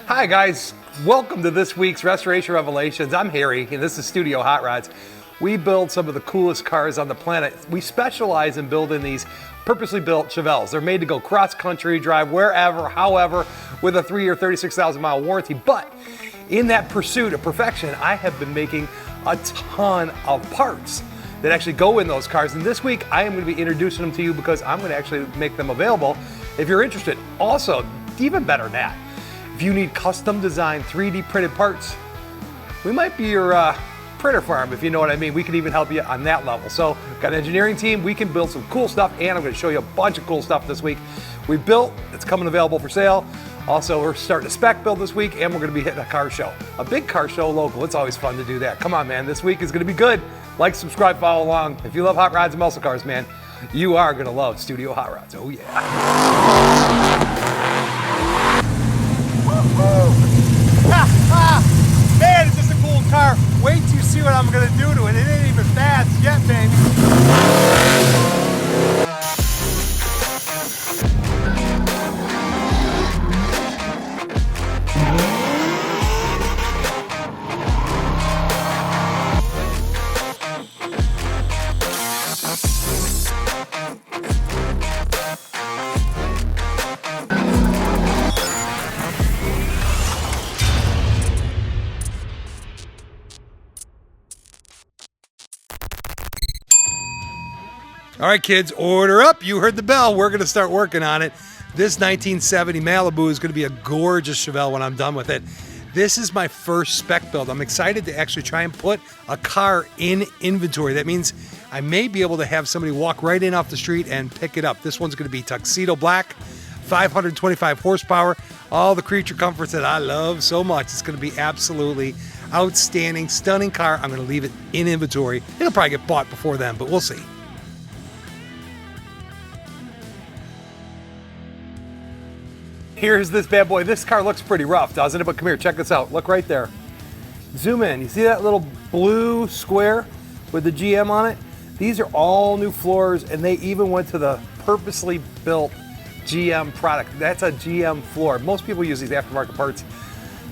Hi guys, welcome to this week's Restoration Revelations. I'm Harry and this is Studio Hot Rods. We build some of the coolest cars on the planet. We specialize in building these purposely built Chevelles. They're made to go cross country, drive wherever, however, with a 3-year, 36,000 mile warranty. But in that pursuit of perfection, I have been making a ton of parts that actually go in those cars. And this week I am going to be introducing them to you because I'm going to actually make them available if you're interested. Also, even better than that, if you need custom designed 3D printed parts, we might be your printer farm, if you know what I mean. We can even help you on that level. So, got an engineering team, we can build some cool stuff, and I'm going to show you a bunch of cool stuff this week. We built, it's coming available for sale. Also, we're starting a spec build this week, and we're going to be hitting a car show. A big car show local, it's always fun to do that. Come on, man, this week is going to be good. Like, subscribe, follow along. If you love hot rods and muscle cars, man, you are going to love Studio Hot Rods. Oh, yeah. Man, it's just a cool car. Wait till you see what I'm gonna do to it. It ain't even fast yet, baby. All right, kids, order up. You heard the bell. We're going to start working on it. This 1970 Malibu is going to be a gorgeous Chevelle when I'm done with it. This is my first spec build. I'm excited to actually try and put a car in inventory. That means I may be able to have somebody walk right in off the street and pick it up. This one's going to be tuxedo black, 525 horsepower, all the creature comforts that I love so much. It's going to be absolutely outstanding, stunning car. I'm going to leave it in inventory. It'll probably get bought before then, but we'll see. Here's this bad boy. This car looks pretty rough, doesn't it? But come here, check this out. Look right there. Zoom in. You see that little blue square with the GM on it? These are all new floors, and they even went to the purposely built GM product. That's a GM floor. Most people use these aftermarket parts.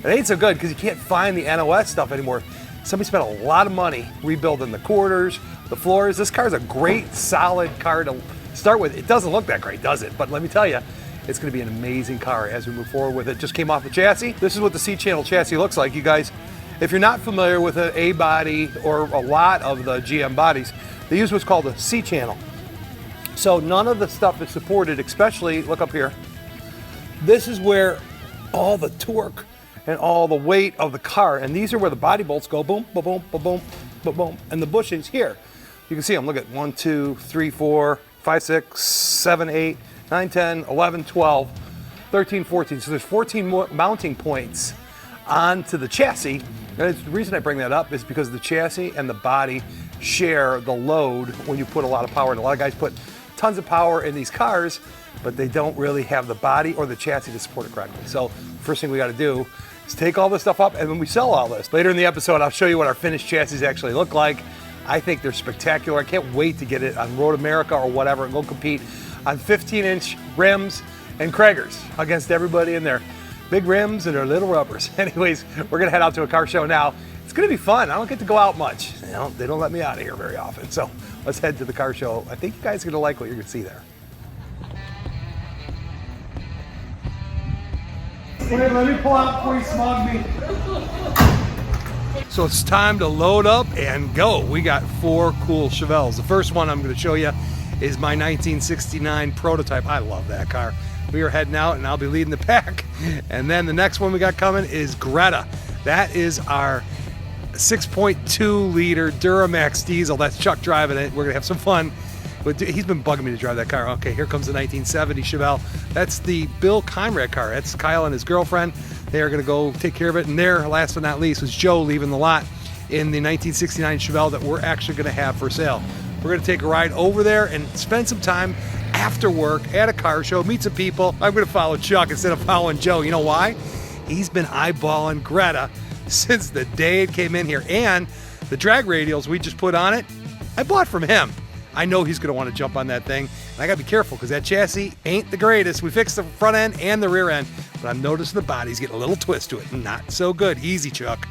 It ain't so good because you can't find the NOS stuff anymore. Somebody spent a lot of money rebuilding the quarters, the floors. This car is a great, solid car to start with. It doesn't look that great, does it? But let me tell you, it's going to be an amazing car as we move forward with it. Just came off the chassis. This is what the C-channel chassis looks like. You guys, if you're not familiar with an A body or a lot of the GM bodies, they use what's called a C-channel. So none of the stuff is supported, especially, look up here. This is where all the torque and all the weight of the car, and these are where the body bolts go, boom, boom, boom, boom, boom, boom, boom, and the bushings here. You can see them, look at 1, 2, 3, 4, 5, 6, 7, 8, 9, 10, 11, 12, 13, 14. So there's 14 mounting points onto the chassis. And the reason I bring that up is because the chassis and the body share the load when you put a lot of power in. A lot of guys put tons of power in these cars, but they don't really have the body or the chassis to support it correctly. So first thing we got to do is take all this stuff up, and then we sell all this. Later in the episode, I'll show you what our finished chassis actually look like. I think they're spectacular. I can't wait to get it on Road America or whatever and go compete on 15-inch rims and Kragers against everybody in their big rims and their little rubbers. Anyways, we're gonna head out to a car show now. It's gonna be fun. I don't get to go out much. You know, they don't let me out of here very often. So let's head to the car show. I think you guys are gonna like what you're gonna see there. Hey, let me pull out before you smog me. So it's time to load up and go. We got 4 cool Chevelles. The first one I'm gonna show you is my 1969 prototype. I love that car. We are heading out and I'll be leading the pack. And then the next one we got coming is Greta. That is our 6.2 liter Duramax diesel. That's Chuck driving it. We're gonna have some fun. But he's been bugging me to drive that car. Okay, here comes the 1970 Chevelle. That's the Bill Conrad car. That's Kyle and his girlfriend. They are gonna go take care of it. And there, last but not least, was Joe leaving the lot in the 1969 Chevelle that we're actually gonna have for sale. We're gonna take a ride over there and spend some time after work at a car show, meet some people. I'm gonna follow Chuck instead of following Joe. You know why? He's been eyeballing Greta since the day it came in here. And the drag radials we just put on it, I bought from him. I know he's gonna wanna jump on that thing. And I gotta be careful because that chassis ain't the greatest. We fixed the front end and the rear end, but I'm noticing the body's getting a little twist to it. Not so good. Easy, Chuck.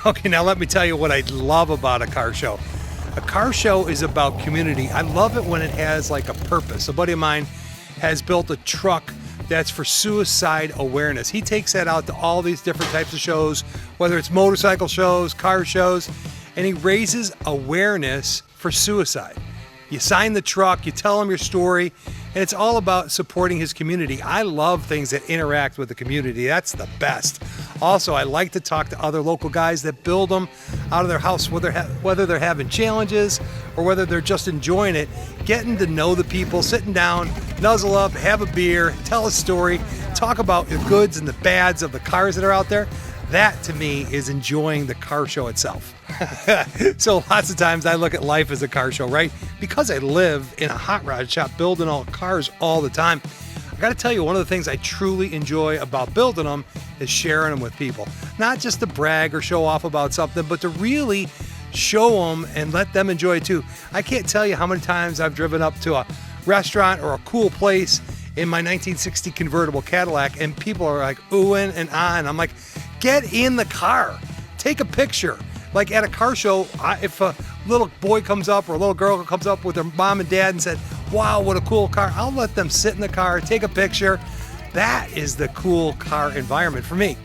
Okay, now let me tell you what I love about a car show. A car show is about community. I love it when it has like a purpose. A buddy of mine has built a truck that's for suicide awareness. He takes that out to all these different types of shows, whether it's motorcycle shows, car shows, and he raises awareness for suicide. You sign the truck, you tell him your story, and it's all about supporting his community. I love things that interact with the community. That's the best. Also, I like to talk to other local guys that build them out of their house, whether they're having challenges or whether they're just enjoying it, getting to know the people, sitting down, nuzzle up, have a beer, tell a story, talk about the goods and the bads of the cars that are out there. That, to me, is enjoying the car show itself. So lots of times I look at life as a car show, right? Because I live in a hot rod shop building all cars all the time. I got to tell you, one of the things I truly enjoy about building them is sharing them with people. Not just to brag or show off about something, but to really show them and let them enjoy it too. I can't tell you how many times I've driven up to a restaurant or a cool place in my 1960 convertible Cadillac and people are like oohing and ahhing. I'm like, get in the car, take a picture. Like at a car show, if a little boy comes up or a little girl comes up with their mom and dad and said, wow, what a cool car, I'll let them sit in the car, take a picture. That is the cool car environment for me.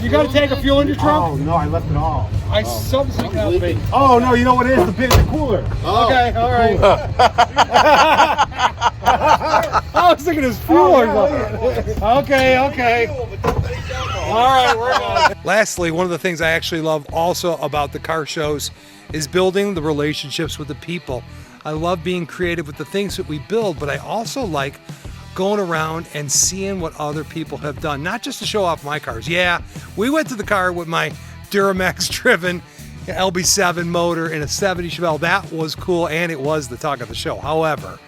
You got a tank of fuel in your trunk? Oh, no, I left it all. I subsequently out of Oh, no, you know what it is? The cooler. Oh. Okay, all right. I was thinking it was fuel or something. Okay. All right, we're on. Lastly, one of the things I actually love also about the car shows is building the relationships with the people. I love being creative with the things that we build, but I also like going around and seeing what other people have done, not just to show off my cars. Yeah, we went to the car with my Duramax driven LB7 motor in a 70 Chevelle. That was cool, and it was the talk of the show. However,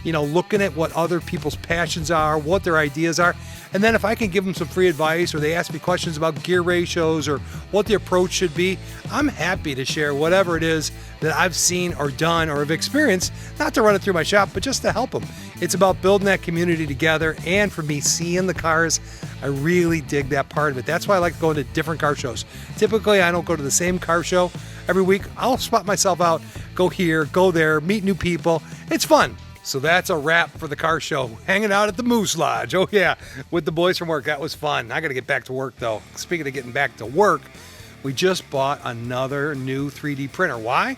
you know, looking at what other people's passions are, what their ideas are, and then if I can give them some free advice or they ask me questions about gear ratios or what the approach should be, I'm happy to share whatever it is that I've seen or done or have experienced, not to run it through my shop, but just to help them. It's about building that community together, and for me, seeing the cars, I really dig that part of it. That's why I like going to different car shows. Typically, I don't go to the same car show every week. I'll spot myself out, go here, go there, meet new people. It's fun. So that's a wrap for the car show. Hanging out at the Moose Lodge. Oh yeah, with the boys from work. That was fun. I got to get back to work though. Speaking of getting back to work, we just bought another new 3D printer. Why?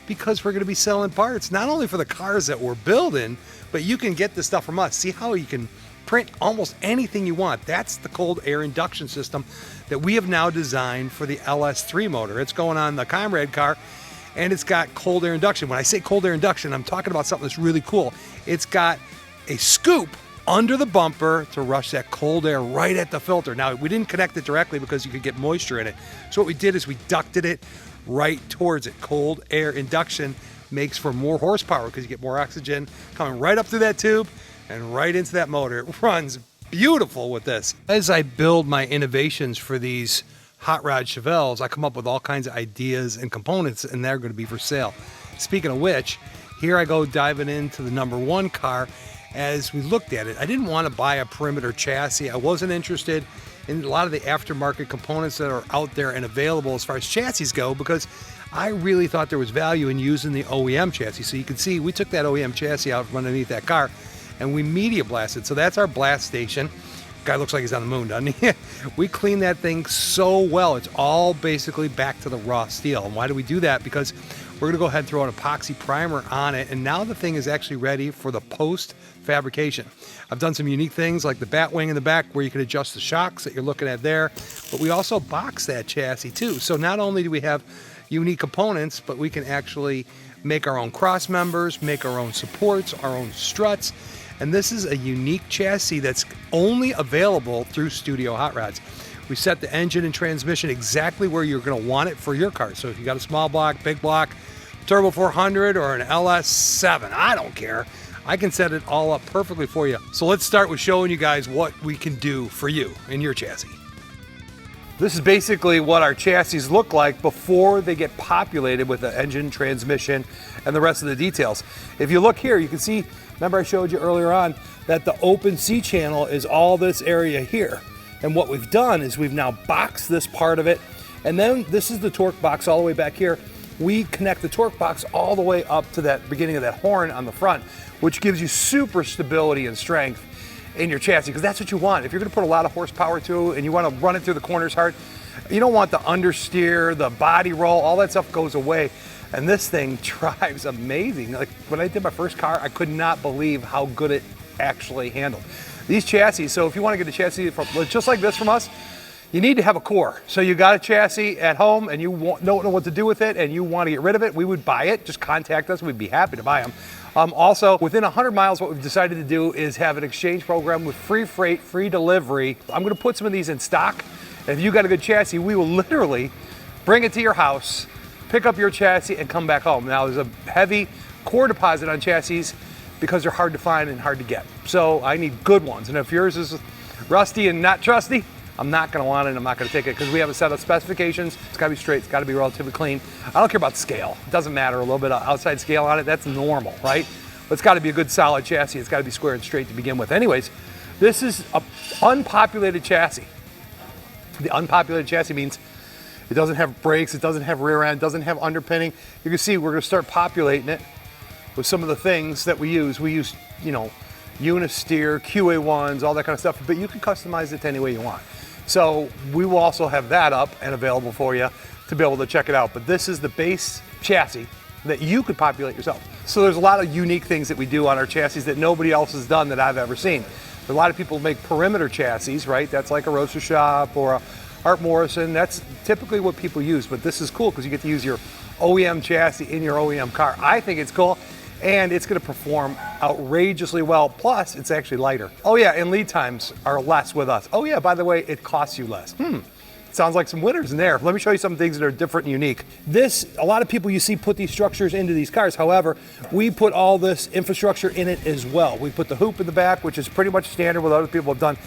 Because we're going to be selling parts, not only for the cars that we're building, but you can get this stuff from us. See how you can print almost anything you want. That's the cold air induction system that we have now designed for the LS3 motor. It's going on the Comrade car, and it's got cold air induction. When I say cold air induction, I'm talking about something that's really cool. It's got a scoop under the bumper to rush that cold air right at the filter. Now, we didn't connect it directly because you could get moisture in it. So what we did is we ducted it right towards it. Cold air induction makes for more horsepower because you get more oxygen coming right up through that tube and right into that motor. It runs beautiful with this. As I build my innovations for these hot rod Chevelles, I come up with all kinds of ideas and components, and they're going to be for sale. Speaking of which, here I go diving into the number one car. As we looked at it, I didn't want to buy a perimeter chassis. I wasn't interested in a lot of the aftermarket components that are out there and available as far as chassis go, because I really thought there was value in using the OEM chassis. So you can see we took that OEM chassis out from underneath that car and we media blasted. So that's our blast station. Guy looks like he's on the moon, doesn't he? We cleaned that thing so well. It's all basically back to the raw steel. And why do we do that? Because we're gonna go ahead and throw an epoxy primer on it, and now the thing is actually ready for the post fabrication. I've done some unique things like the bat wing in the back where you can adjust the shocks that you're looking at there, but we also box that chassis too. So not only do we have unique components, but we can actually make our own cross members, make our own supports, our own struts. And this is a unique chassis that's only available through Studio Hot Rods. We set the engine and transmission exactly where you're going to want it for your car. So if you got a small block, big block, turbo 400, or an LS7, I don't care. I can set it all up perfectly for you. So let's start with showing you guys what we can do for you in your chassis. This is basically what our chassis look like before they get populated with the engine, transmission, and the rest of the details. If you look here, you can see, remember I showed you earlier on that the open C channel is all this area here. And what we've done is we've now boxed this part of it, and then this is the torque box all the way back here. We connect the torque box all the way up to that beginning of that horn on the front, which gives you super stability and strength in your chassis, because that's what you want. If you're going to put a lot of horsepower to it and you want to run it through the corners hard, you don't want the understeer, the body roll, all that stuff goes away. And this thing drives amazing. Like when I did my first car, I could not believe how good it actually handled. These chassis, so if you want to get a chassis from, just like this from us, you need to have a core. So you got a chassis at home and you don't know what to do with it and you want to get rid of it, we would buy it. Just contact us, we'd be happy to buy them. Also, within 100 miles, what we've decided to do is have an exchange program with free freight, free delivery. I'm going to put some of these in stock. And if you got a good chassis, we will literally bring it to your house, pick up your chassis, and come back home. Now, there's a heavy core deposit on chassis because they're hard to find and hard to get. So I need good ones. And if yours is rusty and not trusty, I'm not going to want it. I'm not going to take it because we have a set of specifications. It's got to be straight. It's got to be relatively clean. I don't care about scale. It doesn't matter. A little bit of outside scale on it, that's normal, right? But it's got to be a good solid chassis. It's got to be square and straight to begin with. Anyways, this is an unpopulated chassis. The unpopulated chassis means it doesn't have brakes. It doesn't have rear end. It doesn't have underpinning. You can see we're going to start populating it with some of the things that we use. We use, you know, Unisteer, QA1s, all that kind of stuff, but you can customize it any way you want. So we will also have that up and available for you to be able to check it out. But this is the base chassis that you could populate yourself. So there's a lot of unique things that we do on our chassis that nobody else has done that I've ever seen. A lot of people make perimeter chassis, right? That's like a Roadster Shop or a Art Morrison. That's typically what people use, but this is cool because you get to use your OEM chassis in your OEM car. I think it's cool. And it's going to perform outrageously well. Plus, it's actually lighter. Oh yeah, and lead times are less with us. Oh yeah, by the way, it costs you less. Sounds like some winners in there. Let me show you some things that are different and unique. This, a lot of people you see put these structures into these cars. However, we put all this infrastructure in it as well. We put the hoop in the back, which is pretty much standard what other people have done.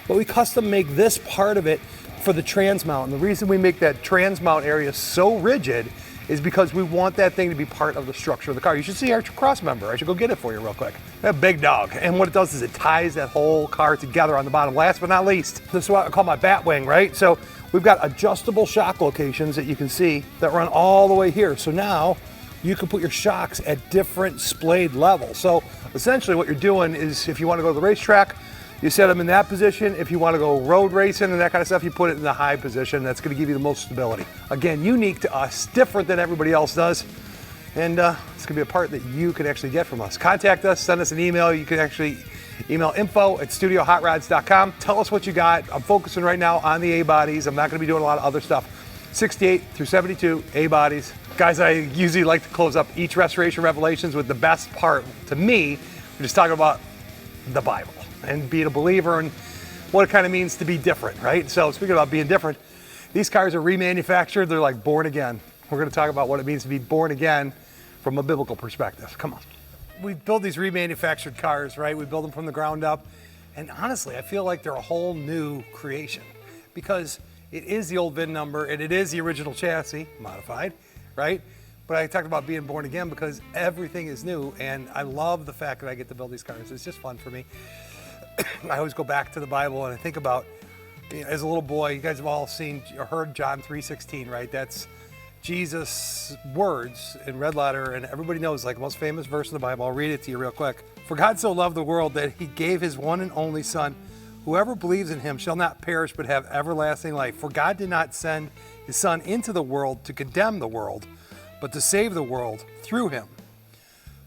But we custom make this part of it for the trans mount. And the reason we make that trans mount area so rigid is because we want that thing to be part of the structure of the car. You should see our cross member. I should go get it for you real quick. That big dog. And what it does is it ties that whole car together on the bottom. Last but not least, this is what I call my bat wing, right? So we've got adjustable shock locations that you can see that run all the way here. So now you can put your shocks at different splayed levels. So essentially what you're doing is if you want to go to the racetrack, you set them in that position. If you want to go road racing and that kind of stuff, you put it in the high position. That's going to give you the most stability. Again, unique to us, different than everybody else does. And it's going to be a part that you can actually get from us. Contact us, send us an email. You can actually email info@studiohotrods.com. Tell us what you got. I'm focusing right now on the A-bodies. I'm not going to be doing a lot of other stuff. 68 through 72 A-bodies. Guys, I usually like to close up each Restoration Revelations with the best part. To me, we're just talking about the Bible and being a believer and what it kind of means to be different, right? So speaking about being different, these cars are remanufactured. They're like born again. We're going to talk about what it means to be born again from a biblical perspective. Come on. We build these remanufactured cars, right? We build them from the ground up. And honestly, I feel like they're a whole new creation because it is the old VIN number and it is the original chassis, modified, right? But I talked about being born again because everything is new and I love the fact that I get to build these cars. It's just fun for me. I always go back to the Bible and I think about, you know, as a little boy, you guys have all seen or heard John 3:16, right? That's Jesus' words in red letter, and everybody knows, like, the most famous verse in the Bible. I'll read it to you real quick. For God so loved the world that he gave his one and only Son. Whoever believes in him shall not perish but have everlasting life. For God did not send his Son into the world to condemn the world, but to save the world through him.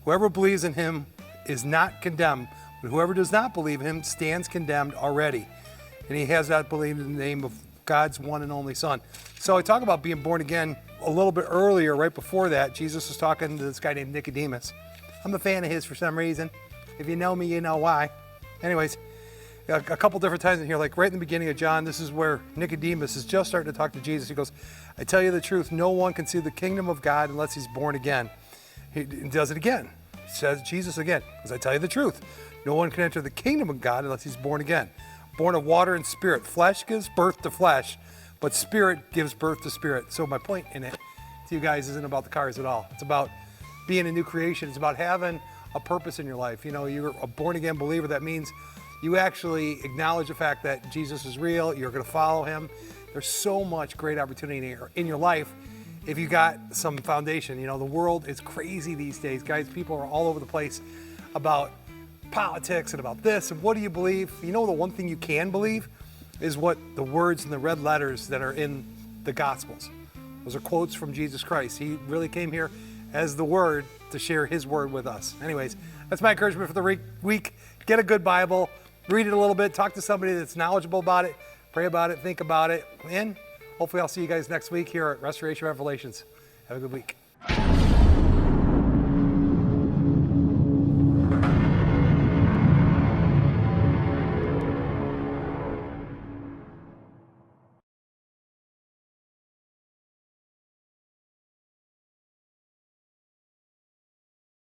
Whoever believes in him is not condemned, but whoever does not believe in him stands condemned already. And he has not believed in the name of God's one and only Son. So I talk about being born again a little bit earlier. Right before that, Jesus was talking to this guy named Nicodemus. I'm a fan of his for some reason. If you know me, you know why. Anyways, a couple different times in here, like right in the beginning of John, this is where Nicodemus is just starting to talk to Jesus. He goes, I tell you the truth, no one can see the kingdom of God unless he's born again. He does it again. Says Jesus again, because I tell you the truth, no one can enter the kingdom of God unless he's born again. Born of water and spirit. Flesh gives birth to flesh, but spirit gives birth to spirit. So my point in it to you guys isn't about the cars at all. It's about being a new creation. It's about having a purpose in your life. You know, you're a born again believer. That means you actually acknowledge the fact that Jesus is real. You're going to follow him. There's so much great opportunity in your life if you got some foundation. You know, the world is crazy these days, guys. People are all over the place about politics and about this and what do you believe. You know, the one thing you can believe is what the words and the red letters that are in the Gospels. Those are quotes from Jesus Christ. He really came here as the Word to share his word with us. Anyways, that's my encouragement for the week. Get a good Bible, read it a little bit, talk to somebody that's knowledgeable about it, pray about it, think about it, and hopefully I'll see you guys next week here at Restoration Revelations. Have a good week.